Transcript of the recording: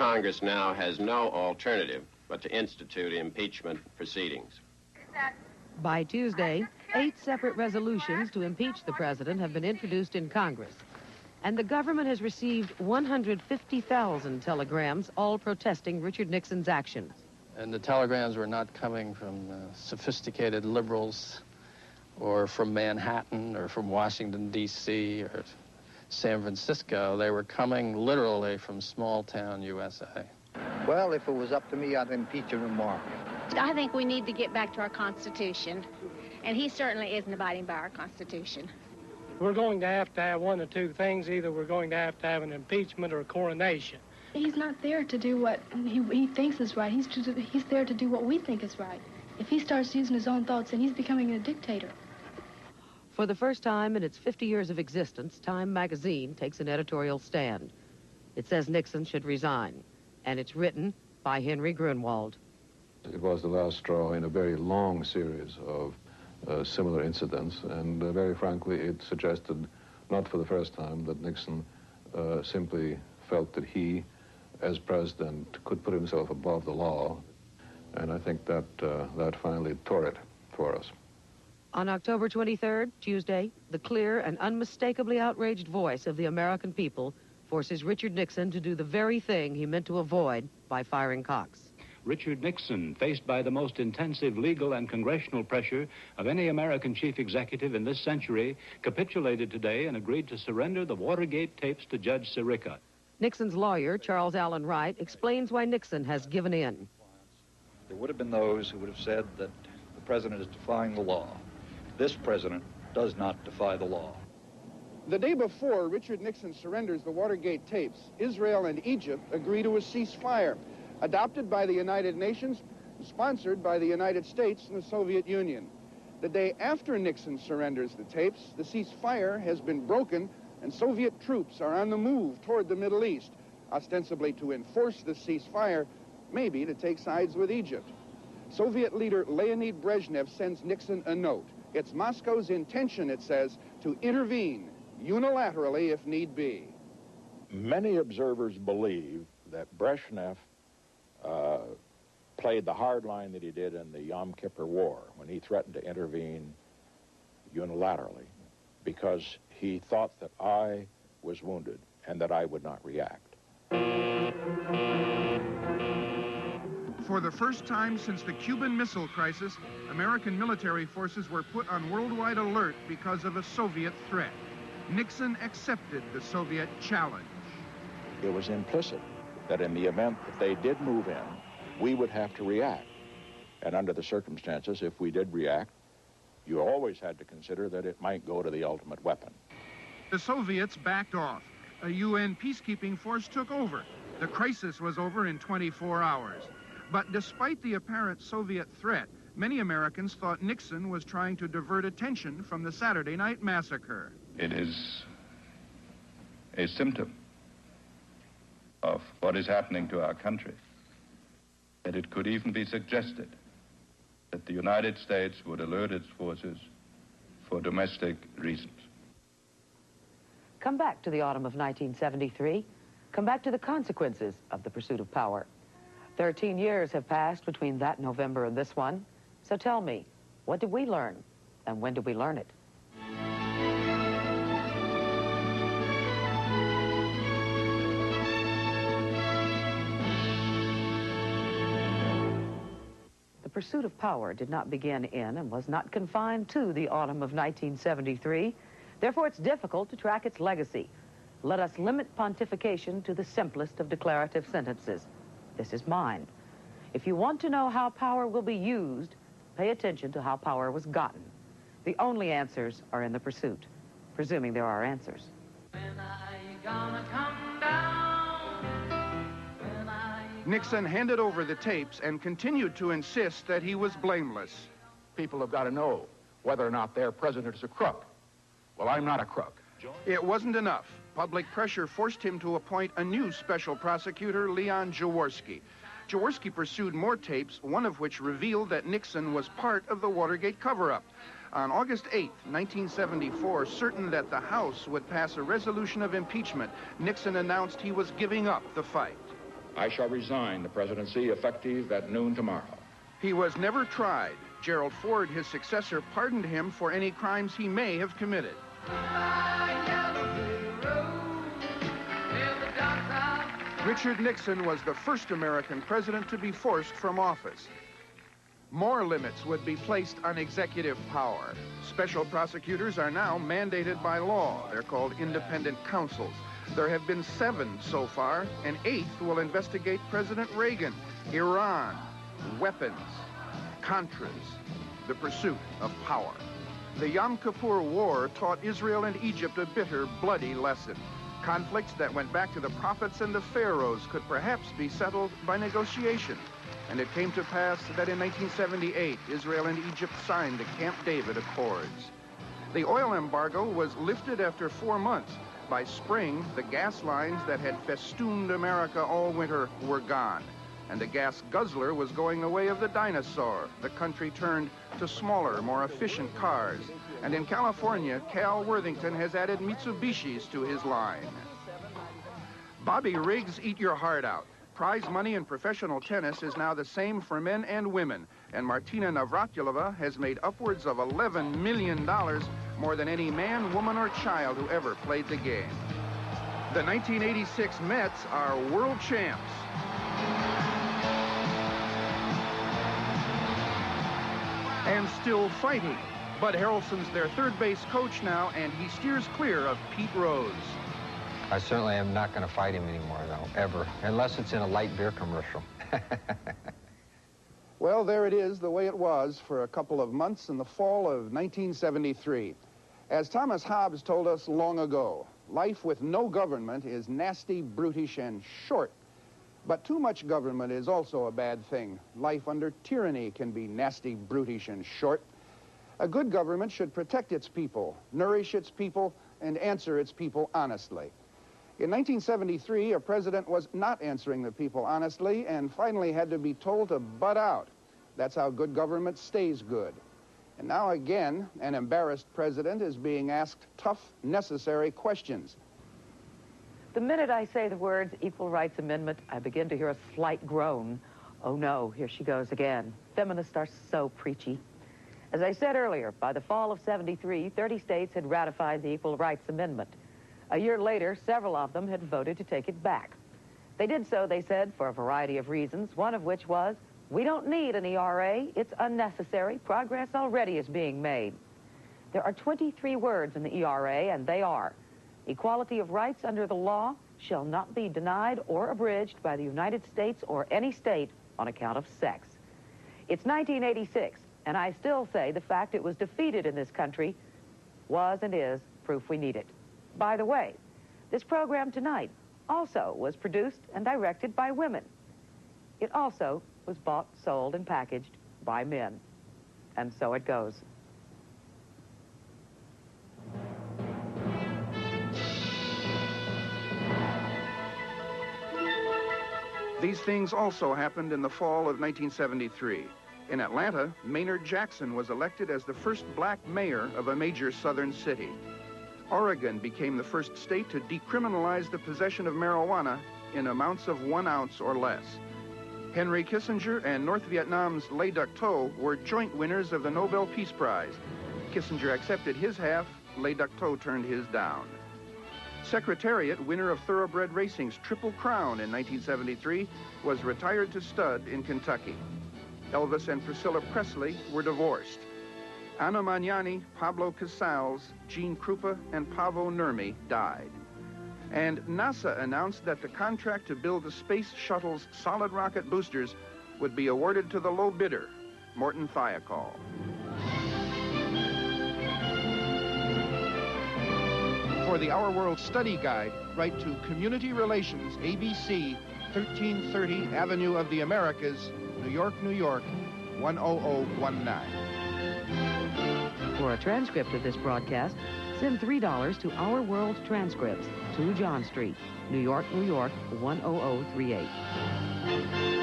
Congress now has no alternative but to institute impeachment proceedings. By Tuesday, 8 separate resolutions to impeach the president have been introduced in Congress. And the government has received 150,000 telegrams, all protesting Richard Nixon's actions. And the telegrams were not coming from sophisticated liberals or from Manhattan or from Washington, D.C. or San Francisco. They were coming literally from small-town USA. Well, if it was up to me, I'd impeach him tomorrow. I think we need to get back to our Constitution, and he certainly isn't abiding by our Constitution. We're going to have one of two things. Either we're going to have an impeachment or a coronation. He's not there to do what he thinks is right. He's there to do what we think is right. If he starts using his own thoughts, then he's becoming a dictator. For the first time in its 50 years of existence, Time magazine takes an editorial stand. It says Nixon should resign, and it's written by Henry Grunwald. It was the last straw in a very long series of similar incidents, and very frankly, it suggested, not for the first time, that Nixon simply felt that he, as president, could put himself above the law, and I think that that finally tore it for us. On October 23rd, Tuesday, the clear and unmistakably outraged voice of the American people forces Richard Nixon to do the very thing he meant to avoid by firing Cox. Richard Nixon, faced by the most intensive legal and congressional pressure of any American chief executive in this century, capitulated today and agreed to surrender the Watergate tapes to Judge Sirica. Nixon's lawyer, Charles Allen Wright, explains why Nixon has given in. There would have been those who would have said that the president is defying the law. This president does not defy the law. The day before Richard Nixon surrenders the Watergate tapes, Israel and Egypt agree to a ceasefire, adopted by the United Nations, sponsored by the United States and the Soviet Union. The day after Nixon surrenders the tapes, the ceasefire has been broken and Soviet troops are on the move toward the Middle East, ostensibly to enforce the ceasefire, maybe to take sides with Egypt. Soviet leader Leonid Brezhnev sends Nixon a note. It's Moscow's intention, it says, to intervene unilaterally if need be. Many observers believe that Brezhnev played the hard line that he did in the Yom Kippur War when he threatened to intervene unilaterally because he thought that I was wounded and that I would not react. For the first time since the Cuban Missile Crisis, American military forces were put on worldwide alert because of a Soviet threat. Nixon accepted the Soviet challenge. It was implicit that in the event that they did move in, we would have to react. And under the circumstances, if we did react, you always had to consider that it might go to the ultimate weapon. The Soviets backed off. A UN peacekeeping force took over. The crisis was over in 24 hours. But despite the apparent Soviet threat, many Americans thought Nixon was trying to divert attention from the Saturday night massacre. It is a symptom of what is happening to our country, that it could even be suggested that the United States would alert its forces for domestic reasons. Come back to the autumn of 1973. Come back to the consequences of the pursuit of power. 13 years have passed between that November and this one. So tell me, what did we learn, and when did we learn it? The pursuit of power did not begin in and was not confined to the autumn of 1973. Therefore, it's difficult to track its legacy. Let us limit pontification to the simplest of declarative sentences. This is mine. If you want to know how power will be used, pay attention to how power was gotten. The only answers are in the pursuit, presuming there are answers. Nixon handed over the tapes and continued to insist that he was blameless. People have got to know whether or not their president is a crook. Well, I'm not a crook. It wasn't enough. Public pressure forced him to appoint a new special prosecutor, Leon Jaworski. Jaworski pursued more tapes, one of which revealed that Nixon was part of the Watergate cover-up. On August 8, 1974, certain that the House would pass a resolution of impeachment, Nixon announced he was giving up the fight. I shall resign the presidency effective at noon tomorrow. He was never tried. Gerald Ford, his successor, pardoned him for any crimes he may have committed. Richard Nixon was the first American president to be forced from office. More limits would be placed on executive power. Special prosecutors are now mandated by law. They're called independent counsels. There have been 7 so far. An 8th will investigate President Reagan, Iran, weapons, Contras, the pursuit of power. The Yom Kippur War taught Israel and Egypt a bitter, bloody lesson. Conflicts that went back to the prophets and the pharaohs could perhaps be settled by negotiation. And it came to pass that in 1978, Israel and Egypt signed the Camp David Accords. The oil embargo was lifted after 4 months. By spring, the gas lines that had festooned America all winter were gone. And the gas guzzler was going the way of the dinosaur. The country turned to smaller, more efficient cars. And in California, Cal Worthington has added Mitsubishis to his line. Bobby Riggs, eat your heart out. Prize money in professional tennis is now the same for men and women. And Martina Navratilova has made upwards of $11 million, more than any man, woman, or child who ever played the game. The 1986 Mets are world champs. And still fighting. Bud Harrelson's their third base coach now, and he steers clear of Pete Rose. I certainly am not going to fight him anymore, though, ever, unless it's in a light beer commercial. Well, there it is, the way it was for a couple of months in the fall of 1973. As Thomas Hobbes told us long ago, life with no government is nasty, brutish, and short. But too much government is also a bad thing. Life under tyranny can be nasty, brutish, and short. A good government should protect its people, nourish its people, and answer its people honestly. In 1973, a president was not answering the people honestly and finally had to be told to butt out. That's how good government stays good. And now again, an embarrassed president is being asked tough, necessary questions. The minute I say the words Equal Rights Amendment, I begin to hear a slight groan. Oh no, here she goes again. Feminists are so preachy. As I said earlier, by the fall of '73, 30 states had ratified the Equal Rights Amendment. A year later, several of them had voted to take it back. They did so, they said, for a variety of reasons, one of which was, we don't need an ERA, it's unnecessary, progress already is being made. There are 23 words in the ERA, and they are, equality of rights under the law shall not be denied or abridged by the United States or any state on account of sex. It's 1986, and I still say the fact it was defeated in this country was and is proof we need it. By the way, this program tonight also was produced and directed by women. It also was bought, sold, and packaged by men. And so it goes. These things also happened in the fall of 1973. In Atlanta, Maynard Jackson was elected as the first black mayor of a major southern city. Oregon became the first state to decriminalize the possession of marijuana in amounts of 1 ounce or less. Henry Kissinger and North Vietnam's Le Duc Tho were joint winners of the Nobel Peace Prize. Kissinger accepted his half, Le Duc Tho turned his down. Secretariat, winner of thoroughbred racing's Triple Crown in 1973, was retired to stud in Kentucky. Elvis and Priscilla Presley were divorced. Anna Magnani, Pablo Casals, Gene Krupa, and Paavo Nurmi died. And NASA announced that the contract to build the space shuttle's solid rocket boosters would be awarded to the low bidder, Morton Thiokol. For the Our World Study Guide, write to Community Relations, ABC, 1330 Avenue of the Americas, New York, New York, 10019. For a transcript of this broadcast, send $3 to Our World Transcripts, 2 John Street, New York, New York, 10038.